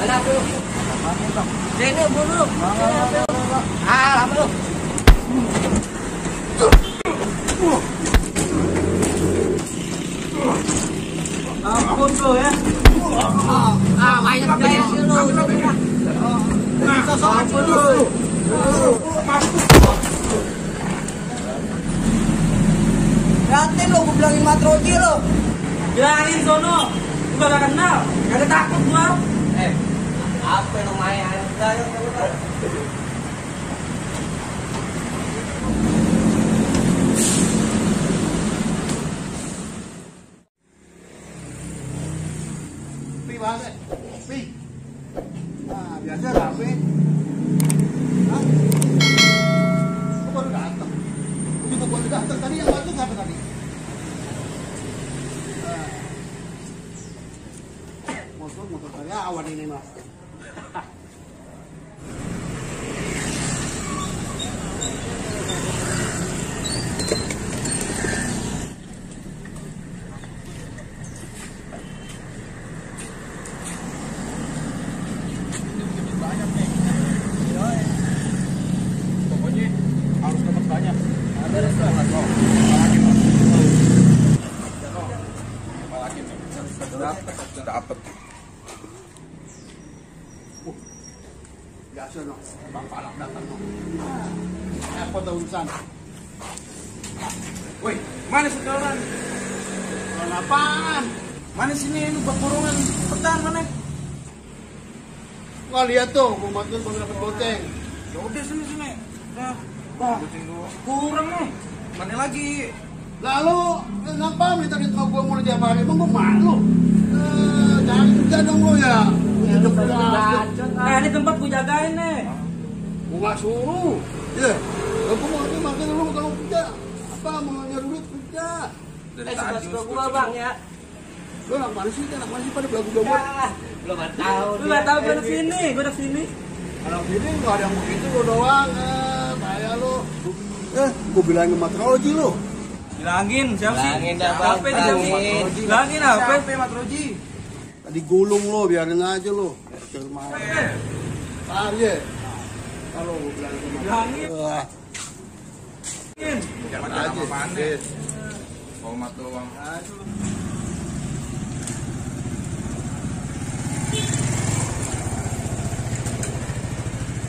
Ada tuh. Sini buru. Ah, apa lu? Ampun lu ya. Banyak gaya sih lu. Ampun lu. Liatin lo, gue bilangin matroji lo. Bilangin sono, gue gak kenal, gak ada takut gua. Apa lumayan? Ayo, Pi banget, Pi. Nah, biasa rame. Hah? Kok baru datang? Juga baru datang tadi yang masuk siapa tadi? Motor karyawan ini mas. Pokoknya harus dapat banyak. ada restoran kok. Dapat. Biasa no, Bang Palak datang no. Apa tuh urusan? Woi, mana sekarang? Orang apaan? Mana sini lu buat borongan petan mana? Wah lihat tuh, gua bantuin baru dapat goceng. Ya udah sini. Nah, Wah, kurang nih. Mana lagi? lalu kenapa minta duit sama gua mulai tiap hari? Emang gua malu? Jangan juga dong lo ya. Hidup keras. Ini tempat gue jagain nih. Gua nggak suruh. Iya. Gua mau makan lu kalau kerja. Apa mau nyari duit kerja? Suka gua bang ya. Lu anak mana sih pada belagu-belagu? Belum tahu. Lu nggak tahu gue udah sini, Kalau sini nggak ada yang begitu lo doang. Kayak lo. Gua bilangin matroji lo. Bilangin siapa sih? Bilangin dah bang. Bilangin apa? Matroji. Tadi gulung lo, biarin aja lo. Aja. Kalau gua bilangin sama Bilangin. Jangan aja. Panis. Format doang.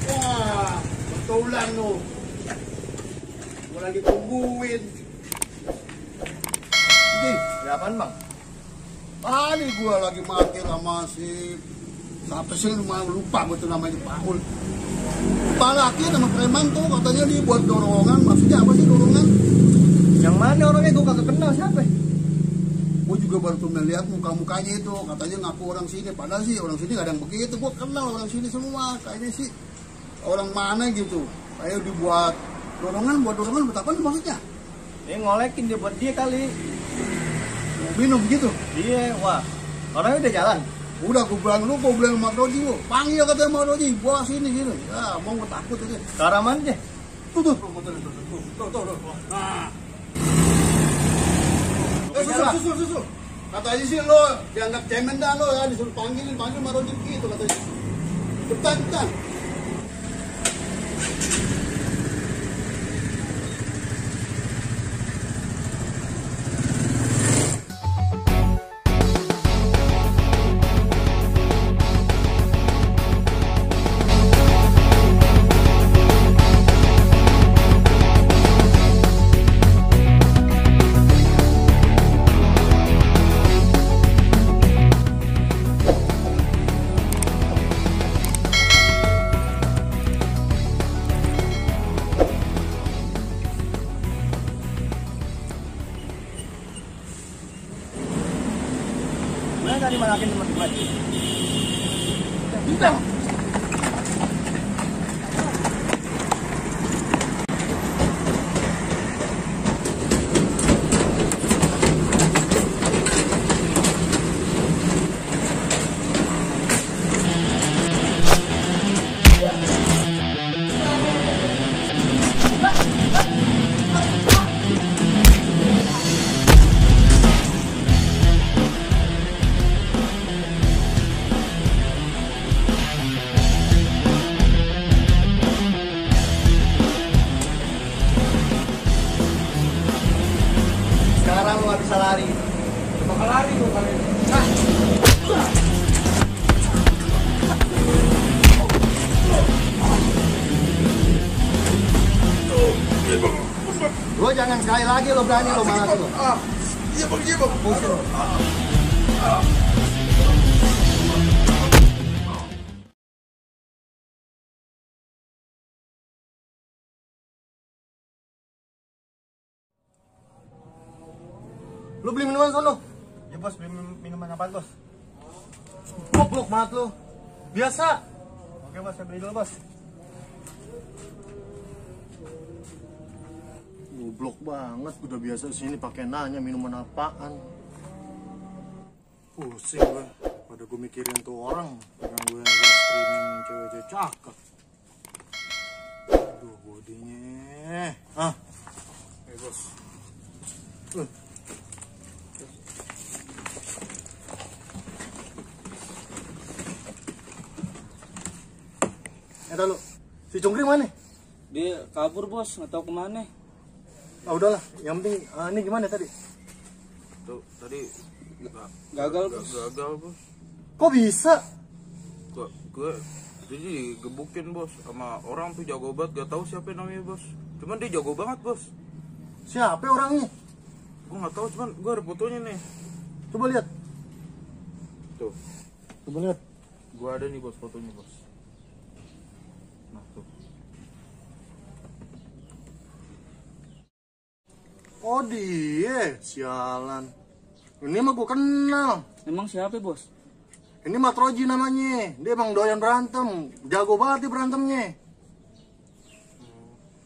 Wah, betulan lo. Gua lagi tungguin. Ini, Apaan bang? tadi gua lagi makin sama si siapa sih lupa betul namanya Paul. Lupa lagi nama preman tuh katanya dia buat dorongan. Maksudnya apa sih dorongan? Yang mana orangnya gue kagak kenal siapa? Gue juga baru tuh melihat muka-mukanya itu, katanya ngaku orang sini. Padahal sih orang sini gak ada yang begitu. Gue kenal orang sini semua. Kayaknya sih orang mana gitu. Kayak dibuat dorongan buat apa maksudnya? Dia ngolekin dia buat dia kali. Mau minum gitu. Iya, wah. Orangnya udah jalan. Udah gue bilang lu, gue bilang sama Roji lu. Panggil katanya sama Roji, bawa sini gini. Ya mau gue takut aja. Ke arah mana deh? Tuh. Nah. Susul. Katanya sih lo dianggap cemen dah lo ya, disuruh panggil sama Roji gitu katanya. Cepetan. Mana tadi malakin teman-teman? Bintang. bisa lari. Bakal lari lu kali ini. Lo jangan sekali lagi lo berani lo malah lo. Iya bang, iya bang. Pusing lo. Lu beli minuman sono? Ya bos, beli minuman apaan bos? Goblok banget lu. Biasa. Oke bos, saya beli dulu bos. Goblok banget, udah biasa sini pakai nanya minuman apaan. Pusing gue. Pada gue mikirin tuh orang, pengen gue streaming cewek-cewek cakep. Aduh, bodinya. Bos. Lu, si Cungkring mana? Dia kabur bos, nggak tahu kemana. Ah udahlah, yang penting ini gimana tadi? Tuh, tadi Gagal bos. gagal bos. Kok bisa? Gue jadi gebukin bos sama orang tuh jago banget, gak tahu siapa namanya bos. Cuman dia jago banget bos. Siapa orangnya? Gue nggak tahu, cuman gue ada fotonya nih. Coba lihat. Tuh, Coba lihat. gue ada nih bos fotonya bos. Nah tuh. Oh dia, sialan. Ini mah gue kenal. Emang siapa bos? Ini Matroji namanya. Dia emang doyan berantem. Jago banget dia berantemnya.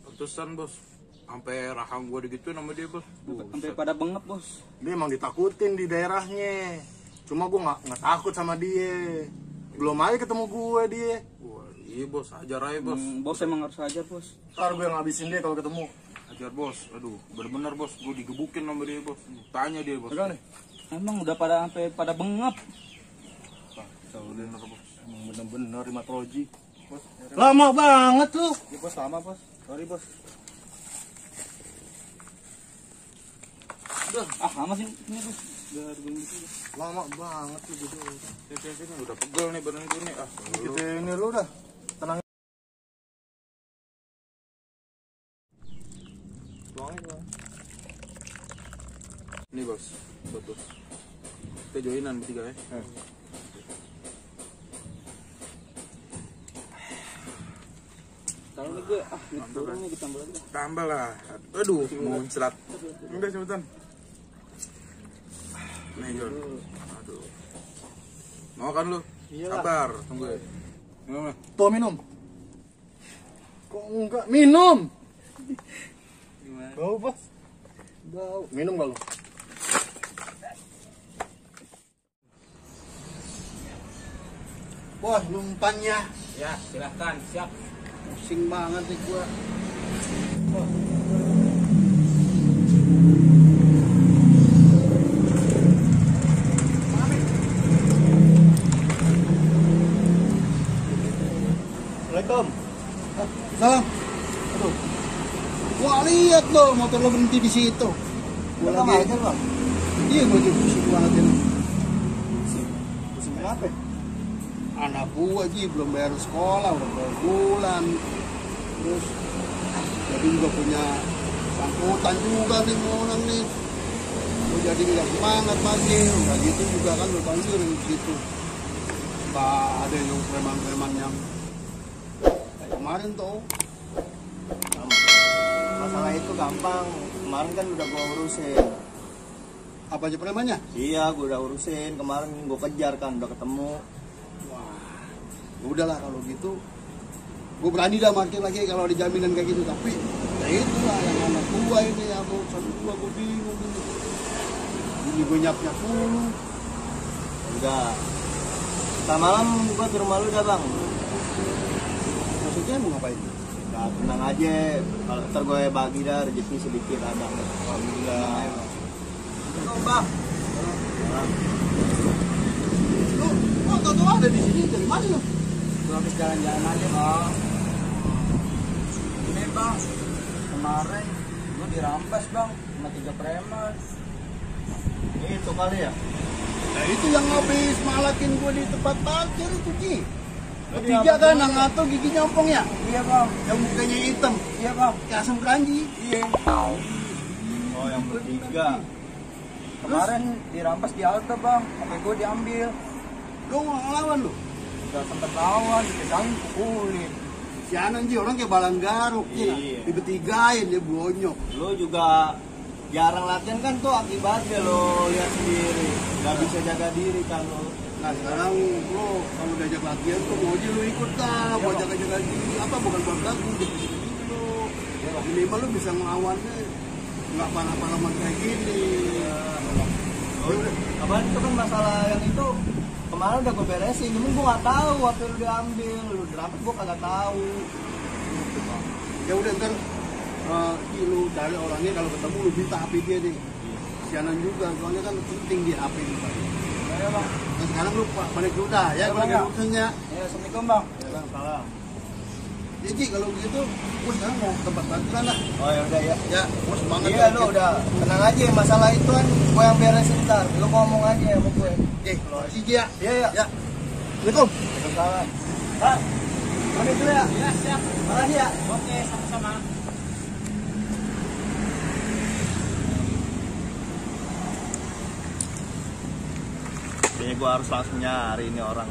Pantesan bos, sampai rahang gue digituin sama dia bos. Sampai pada bengep bos. Dia emang ditakutin di daerahnya. Cuma gue nggak takut sama dia. Belum aja ketemu gue dia. Wah, iya bos, ajar aja bos. Bos emang harus ajar bos. Ntar gue ngabisin dia kalau ketemu. Ajar bos, aduh, bener-bener bos, gue digebukin sama dia bos. Tanya dia bos. Pegang nih. Emang udah pada sampai pada bengep. Bener bos. Emang bener-bener di Matroji. Lama banget tuh. Ya bos, lama bos. Sorry bos. Udah. Lama sih ini bos. Udah begini gitu. Lama banget tuh gitu. Sini, udah pegel nih badan gue nih. Kita ini lu dah. Tenang. Ini bos, foto. Kita joinan bertiga ya. Kalau ini gue ini turun nih ditambah lagi. Tambah lah. Aduh, mau muncrat. Udah cepetan. Nih Jon. Aduh. Mau kan lu? Sabar, tunggu ya. Minum. Tuh minum. Kok enggak minum? Gimana? Bau bos. Bau. Minum gak lu? Wah, numpannya. Ya, silahkan, siap. Pusing banget nih gua. Assalamualaikum. Salam. Aduh. Wah, lihat lo motor lo berhenti di situ. Gua lagi aja bang. Iya, gua juga pusing banget ini. Pusing kenapa? Anak gua Ji belum bayar sekolah udah berapa bulan. Terus jadi juga punya sangkutan juga nih sama orang nih. Gua jadi nggak semangat panggil, udah gitu juga kan lu panggil di situ. Ada yang preman-preman yang kayak kemarin tuh. Masalah itu gampang. Kemarin kan udah gua urusin. Apa aja premannya? Iya, gua udah urusin. Kemarin gua kejar kan, udah ketemu. Udahlah kalau gitu gue berani dah parkir lagi kalau ada jaminan kayak gitu, tapi ya itulah yang anak gua ini ya mau satu gua bingung ini gue nyap dulu. Udah. Ntar malam gua ke rumah lu dah bang. Maksudnya mau ngapain? Nah, tenang aja. Kalau ntar gue bagi dah rezeki sedikit ada. Alhamdulillah. Bang. Lu tau ada di sini dari mana lu? Gue habis jalan-jalan aja bang. Ini bang, kemarin gue dirampas bang sama 3 preman. Itu kali ya. Nah itu yang habis malakin gue di tempat parkir itu Ki. Ketiga kan yang ngato gigi nyompong ya? Iya bang. Yang mukanya hitam. Iya bang. Kayak asam keranji. Iya. Oh yang bertiga. Kemarin dirampas di halte bang, HP gue diambil. Lu nggak ngelawan lu? Udah sempet lawan, dipegangin, pukulin. Si Anan Ji orang kayak balang garuk Ki. Iya. Dibetigain dia bonyok. Lu juga jarang latihan kan tuh akibatnya lo lihat sendiri. Gak bisa jaga diri kan lo. Nah sekarang lu kalau diajak latihan tuh mau aja lu ikut dah, buat jaga-jaga diri. Apa bukan buat lagu, jaga-jaga diri lu. Minimal lu bisa ngelawannya. Nggak panah-panah kayak gini. Kapan itu kan masalah yang itu kemarin udah gue beresin, cuman gue nggak tahu waktu lu diambil, lu dirampas gue kagak tahu. Ya udah ntar lu cari orangnya, kalau ketemu lu minta HP dia deh. Kasianan juga, soalnya kan penting di HP itu. Ya bang. Nah sekarang lu balik dulu dah ya, balik urusannya. Ya assalamualaikum bang. Ya bang, salam. Ya Ji, kalau begitu gue sekarang mau ke tempat parkiran lah. Oh ya udah ya. Ya, gue semangat. Iya lu udah tenang aja, masalah itu kan gue yang beresin ntar. Lu ngomong aja sama gue. Oke, makasih Ji ya. Iya ya. Ya. Assalamualaikum. Salam. Pak, pamit dulu ya. Ya siap. Makasih ya. Oke sama-sama. Kayaknya gue harus langsung nyari ini orang.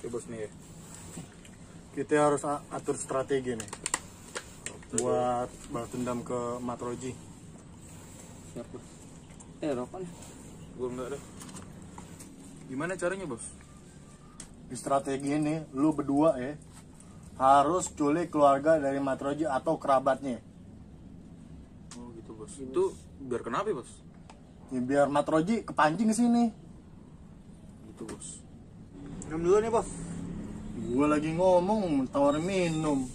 Oke bos nih. Kita harus atur strategi nih buat balas dendam ke Matroji. Siap bos. Rokoknya. Gue enggak ada. Gimana caranya bos? Di strategi ini lu berdua ya harus culik keluarga dari Matroji atau kerabatnya. Oh gitu bos. Itu biar kenapa bos? Ya, biar Matroji kepancing ke sini. Gitu bos. Minum dulu nih bos. Gue lagi ngomong tawarin minum.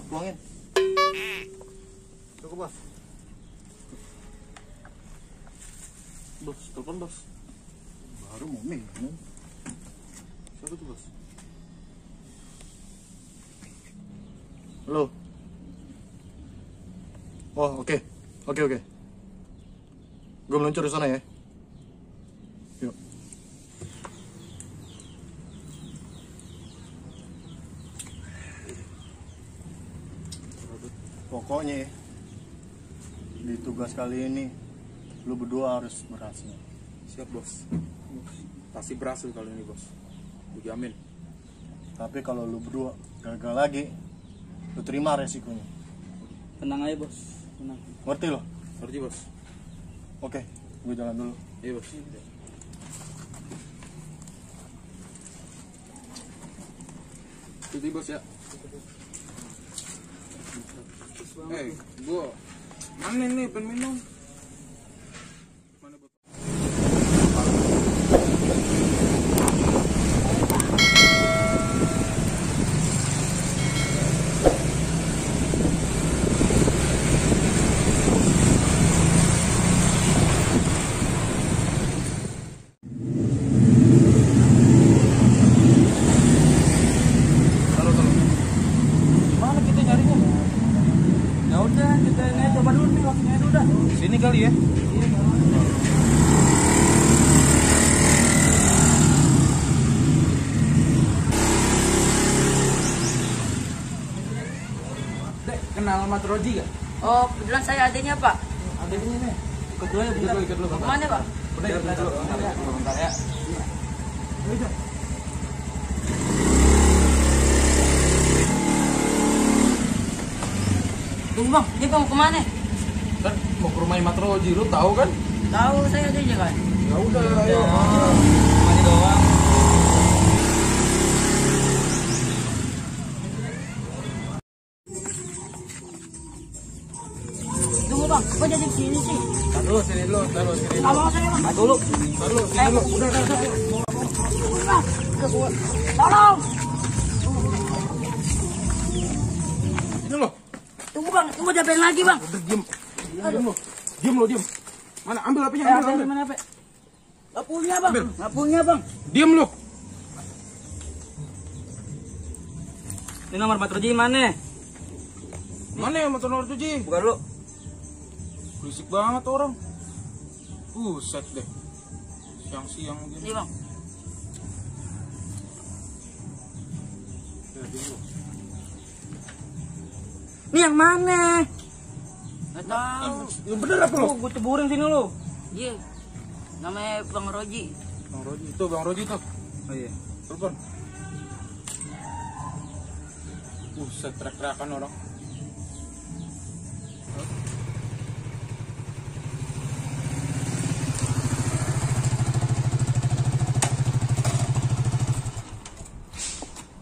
Tuangin. Cukup bos. Bos, telepon bos. Baru mau minum. Siapa tuh bos? Halo. Oh oke. Oke. Gue meluncur di sana ya. Yuk. Pokoknya di tugas kali ini lu berdua harus berhasil. Siap bos. Pasti berhasil kali ini bos. Gue jamin. Tapi kalau lu berdua gagal lagi, lu terima resikonya. Tenang aja bos. Tenang. Ngerti lo? Ngerti bos? Oke, gue jalan dulu. Iya bos. Jadi bos ya. Gue mana nih pengen minum? Mana bos? Halo. Mana kita nyarinya? Ya udah, kita ini coba dulu nih waktunya dulu dah. Sini kali ya. Dek, kenal Matroji gak? Oh, kebetulan saya adanya Pak. Adanya nih. Ikut dulu ya, ikut dulu. Kemana Pak? Udah, ikut dulu. Bentar ya. Tunggu Bang, ini Bang mau kemana? Kan mau ke rumah Matroji, lu tahu kan? Tahu saya adanya kan? Ya udah, ayo. Mandi doang. Tunggu Bang, kok jadi sini sih? Tahan dulu sini sini dulu, taruh sini Nggak dulu. mau saya bang. Dulu, taruh sini dulu. Udah. Tolong. Ini lo. Tunggu bang, tunggu jagain lagi bang. Udah diem. Diem lo. Mana ambil HP-nya, ambil. Mana HP? Nggak punya bang. Ambil. Nggak punya bang. Diem lo. Ini nomor patroji mana? Mana ya motor nomor 7? Buka dulu. Berisik banget orang. Set deh. Siang-siang Ini gini. bang. Ini yang mana? Nggak tahu. Yang bener apa lo? Gue ceburin sini lo. Iya. Namanya Bang Roji. Bang Roji, itu Bang Roji tuh. Oh iya. Telepon. Set teriak-teriakan orang.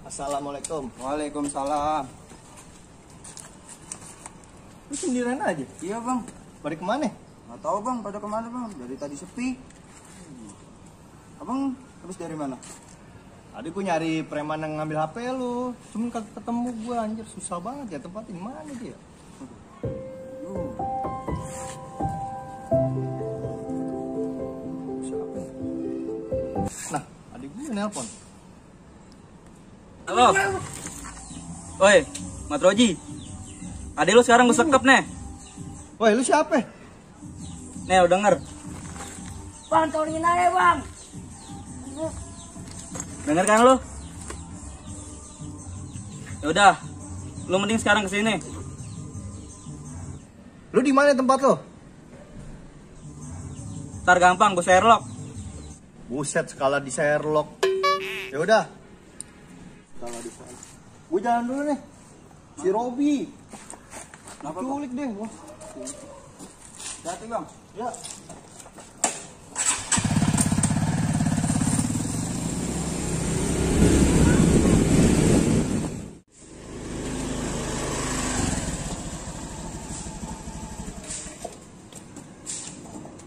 Assalamualaikum. Waalaikumsalam. Lu sendirian aja. Iya bang. Pada kemana? Nggak tahu bang, pada kemana bang? Dari tadi sepi. Abang habis dari mana? Tadi gue nyari preman yang ngambil HP lu. Cuman kagak ketemu gue, anjir. Susah banget ya tempat ini. Mana dia? Siapa ya? Nah, adik gue nelpon. Halo. Oi, Mat Roji. Adek lu sekarang gue sekep nih. Woi, lu siapa? Nih, lu denger. Bang, tolongin aja bang. Denger kan lu? Ya udah, lu mending sekarang kesini. Lu di mana tempat lo? Ntar gampang, gue Sherlock. Buset, skala di Sherlock. Ya udah. Skala di Sherlock. Gue jalan dulu nih. Si Robi. Culik deh. Wah. Hati bang. Ya.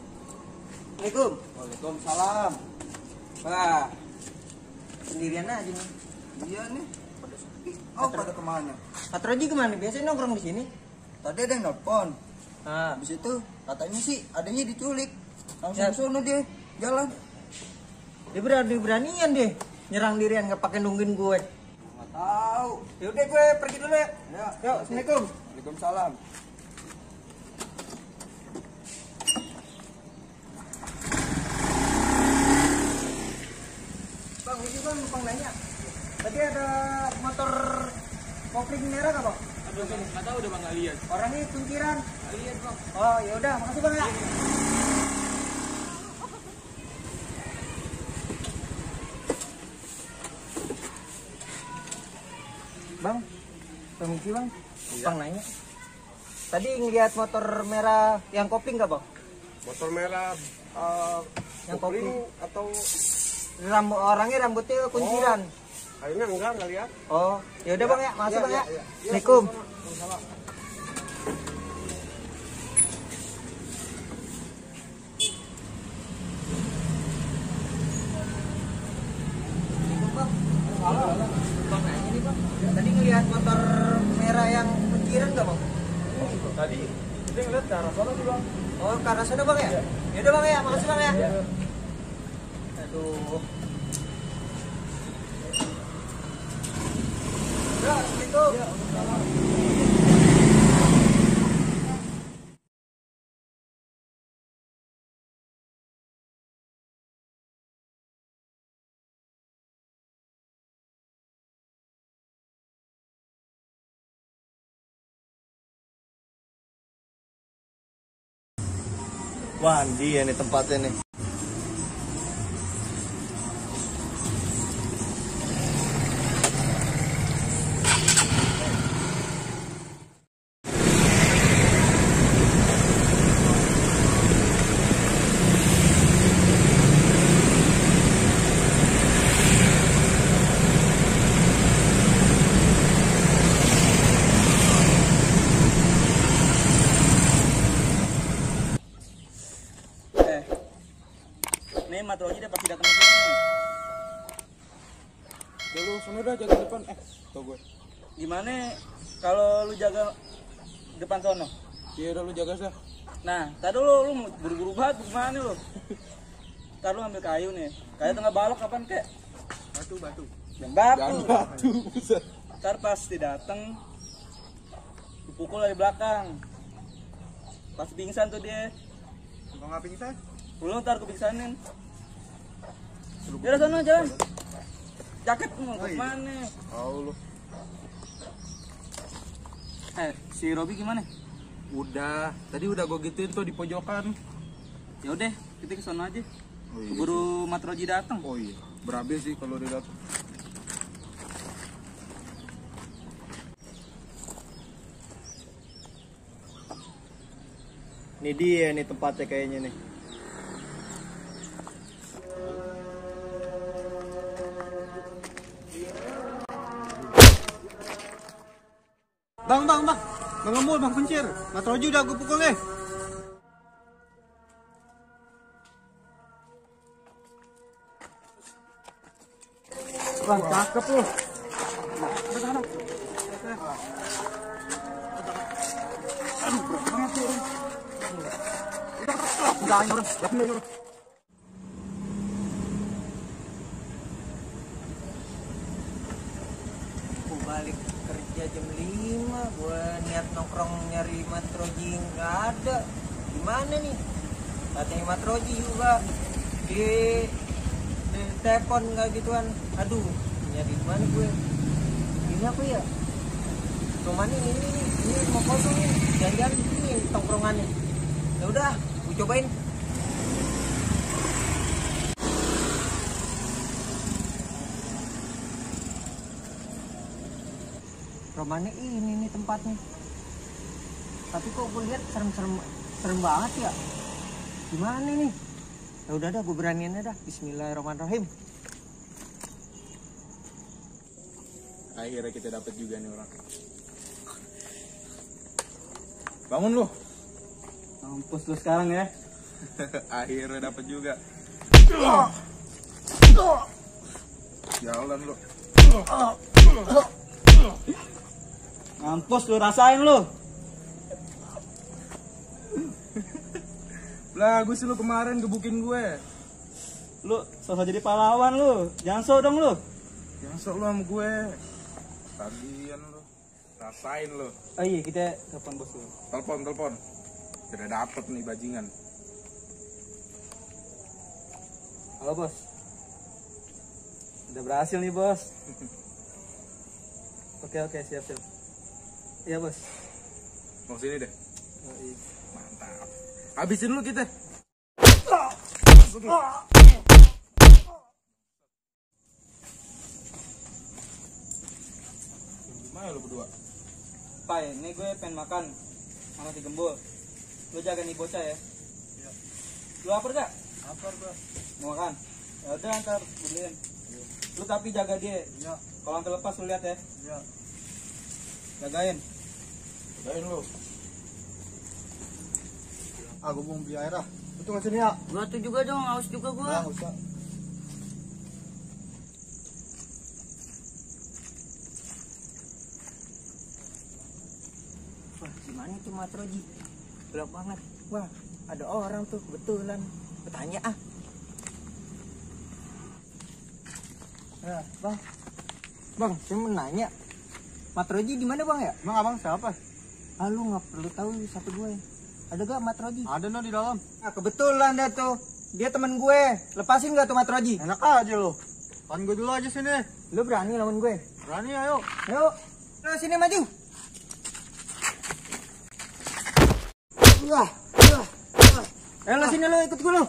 Assalamualaikum. Waalaikumsalam. Wah, sendirian aja nih. Iya nih, pada sepi. Oh, pada kemana? Patroji kemana? Biasanya nongkrong di sini. Tadi ada yang nelpon. Ah. Habis itu katanya sih adanya diculik. Langsung Ya. ke sono dia jalan. Dia berani-beranian deh. Nyerang dirian nggak pakai nungguin gue. Nggak tahu. Yaudah gue pergi dulu ya. Ya. Yuk, Assalamualaikum. Waalaikumsalam. Bang, ini bang, numpang nanya. Tadi ada motor kopling merah nggak bang? Aduh, nggak tahu udah bang, nggak lihat. Orangnya kunciran. Nggak lihat bang. Oh, yaudah, makasih bang ya. Bang, permisi bang. Bang nanya. Tadi ngeliat motor merah yang kopling nggak bang? Motor merah Yang kopling kopling. atau Orangnya rambutnya kunciran. kayaknya enggak lihat. Oh, yaudah bang ya, makasih Iya, bang ya. iya, iya. Assalamualaikum. Bang, nanya nih bang. Tadi ngeliat motor merah yang kunciran nggak bang? Tadi kita ngeliat ke arah sana sih bang. Oh, ke arah sana bang ya? Yaudah bang ya, makasih bang ya. Aduh. Ya, Assalamualaikum. Wah, dia nih tempatnya nih. Nih Matroji dia pasti datang ke sini nih. Ya lu sana dah jaga depan. Tau gue. Gimana kalau lu jaga depan sono? Iya udah lu jaga dah. Nah, tadi lu buru-buru banget gimana lu? Ntar lu ambil kayu nih. Kayu tengah balok kapan kek? Batu. Jangan batu. Batu, buset. Ntar pasti dateng dipukul dari belakang. Pasti pingsan tuh dia. Kalau nggak pingsan? Lu ntar kupingsanin. Jalan sana jalan. Jaket mau kemana? Tahu lu. Si Robi gimana? Udah, tadi udah gue gituin tuh di pojokan. Ya udah, kita ke sana aja. Oh iya. Keburu Matroji datang. Oh iya, berabe sih kalau dia datang. Ini dia nih tempatnya kayaknya nih. Bang. Bang Embul, Bang Kuncir. Matroji udah gue pukul nih. Bang, cakep lu. Aku balik kerja jam 5, gue niat nongkrong nyari Matroji nggak ada. Gimana nih? Katanya Matroji juga di telepon nggak gituan. Aduh, nyari di mana gue? Ini apa ya? Rumah ini mau kosong nih. Jangan ini tongkrongannya. Ya udah, gue cobain. Rumahnya ini nih tempatnya. Tapi kok gue lihat serem banget ya. Gimana nih? Ya udah dah, gue beraniin aja dah. Bismillahirrahmanirrahim. Akhirnya kita dapat juga nih orang. Bangun lu. Mampus lu sekarang ya. Akhirnya dapat juga. Jalan lu. Mampus lu, rasain lu. Lah, gue sih lu kemarin gebukin gue. Lu sosok jadi pahlawan lu. Jangan so dong lu. Jangan sok lu sama gue. Tagihan lu. Rasain lu. Oh iya, kita telepon bos lu. Telepon. Sudah dapet nih bajingan. Halo bos. Udah berhasil nih bos. Oke, siap. Iya bos. Mau sini deh. Oh, iya. Mantap. Habisin lu kita. Gimana lu berdua? Pai, ini gue pengen makan sama si Gembul. Lu jaga nih bocah ya. Iya. Lu lapar gak? Lapar gua. Mau makan? Ya udah ntar beliin. Lu tapi jaga dia. Iya. Kalau sampai lepas lu lihat ya. Iya. Jagain. Jagain lu. Gue mau beli air ah. Itu nggak sini ya? Gua tuh juga dong, haus juga gua. Nggak usah. Wah, gimana tuh Matroji? Gelap banget. Wah, ada orang tuh kebetulan. Bertanya ah. Ya, Bang, saya mau nanya. Matroji di mana Bang ya? Emang abang siapa? Ah, lu nggak perlu tahu siapa gue. Ada gak Matroji? Ada no di dalam. Nah, kebetulan dah tuh. Dia teman gue. Lepasin gak tuh Matroji? Enak aja lo. Pan gue dulu aja sini. Lu berani lawan gue? Berani ayo. Ayo. Lu sini maju. Ayo lu sini, lu ikut gue lu.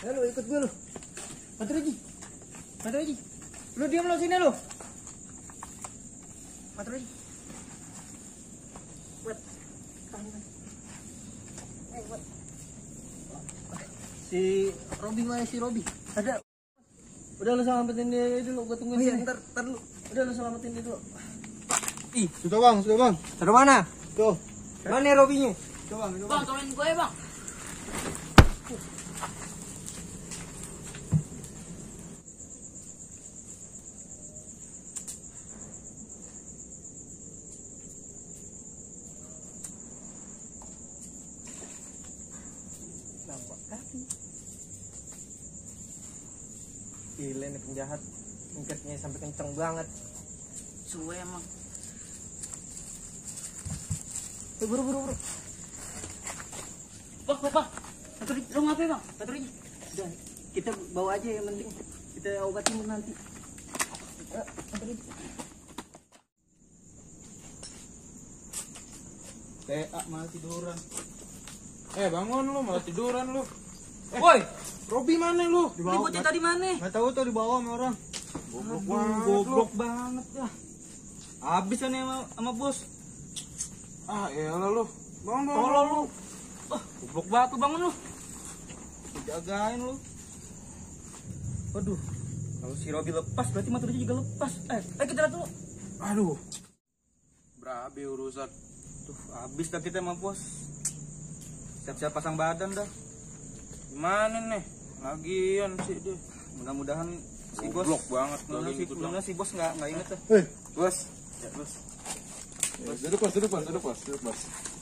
Ayo lu ikut gue lu. Matroji. Lu diam lu sini lu. Matroji. Si Robi mana si Robi? Ada. Udah lu selamatin dia dulu, gua tungguin sini. Ntar lu. Udah lu selamatin dia dulu. Ih, Sudah bang. taruh mana? Tuh. Mana Robinya? Coba. Bang, tolongin gue bang. Nampak kaki. Gila nih penjahat, ngikatnya sampai kenceng banget. Suwe emang. Buru. Pak. Lu ngapain bang? Patroli. Udah, kita bawa aja yang penting. Kita obatin nanti. Patroli. Malah tiduran. Bangun lu, malah tiduran lu. Woi, Robi mana lu? ini bocah tadi mana? Nggak tahu tuh dibawa sama orang. Goblok banget ya. Habis kan sama bos. Elah lu. Bangun. Tolong lu. Goblok banget lu, bangun lu. Jagain lu. Waduh. Kalau si Robi lepas berarti Matroji juga lepas. Kita lihat dulu. Aduh. Berabe urusan. Tuh, habis dah kita sama bos. Siap-siap pasang badan dah. Gimana nih? Lagian sih dia. Mudah-mudahan si bos Goblok banget. mudah-mudahan si bos nggak inget tuh. Bos. Ya, bos. Duduk bos.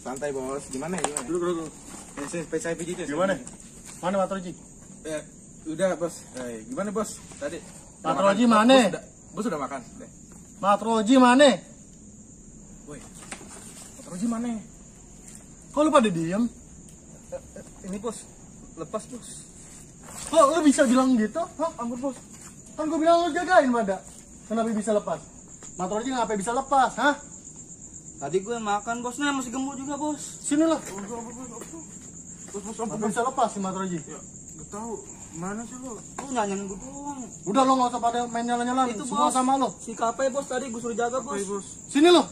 Santai bos. Gimana? Duduk. Saya pijit. Gimana? Mana Matroji? Udah bos. Gimana bos? Tadi. Matroji mana? Bos udah makan. Matroji mana? Woi. Matroji mana? Kok lu pada diem? Ini bos, lepas bos. Kok lu bisa bilang gitu? Ampun bos. Kan gue bilang lu jagain pada. Kenapa bisa lepas? Matroji ngapain bisa lepas, hah? Tadi gue makan bosnya masih gemuk juga bos. Sini lah. Bos. Ngapain bisa lepas si Matroji? Ya, gak tahu. Mana sih lu? Lu nyanyiin gue doang. Udah lo nggak usah pada main nyala-nyalan. Itu Semua bos. sama lo. Si KP bos tadi gue suruh jaga bos. Sini lo.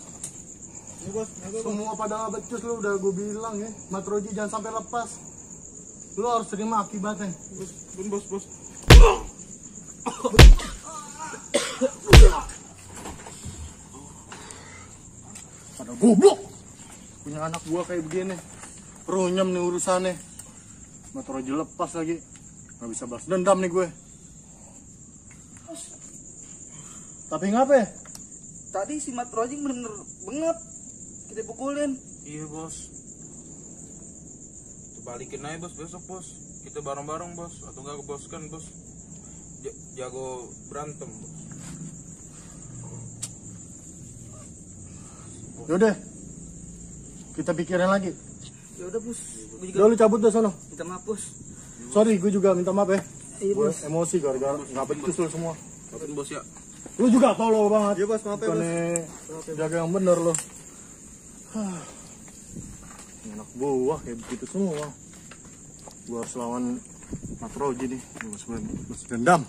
Ini bos. Semua pada becus lo udah gue bilang ya. Matroji jangan sampai lepas. Lo harus terima akibatnya. Bos. Pada goblok. Punya anak gua kayak begini. Runyam nih urusannya. Matroji lepas lagi. Gak bisa balas dendam nih gue. Tapi ngapa ya? Tadi si Matroji bener-bener bengap. Kita pukulin. Iya bos. Kita balikin aja bos besok bos. Kita bareng-bareng bos. Atau enggak bos kan bos. Jago berantem bos. Yaudah. Kita pikirin lagi. Ya udah bos. Gue juga Udah lu cabut dah sono. minta maaf bos. Sorry, gue juga minta maaf ya. Iya Gue bos. emosi gara-gara nggak becus lu semua. Maafin bos ya. Lu juga tolol banget. Iya bos, maaf ya bos. Bukannya jaga yang bener lo. Anak buah kayak begitu semua. Gue harus lawan Matroji nih. Gue harus dendam.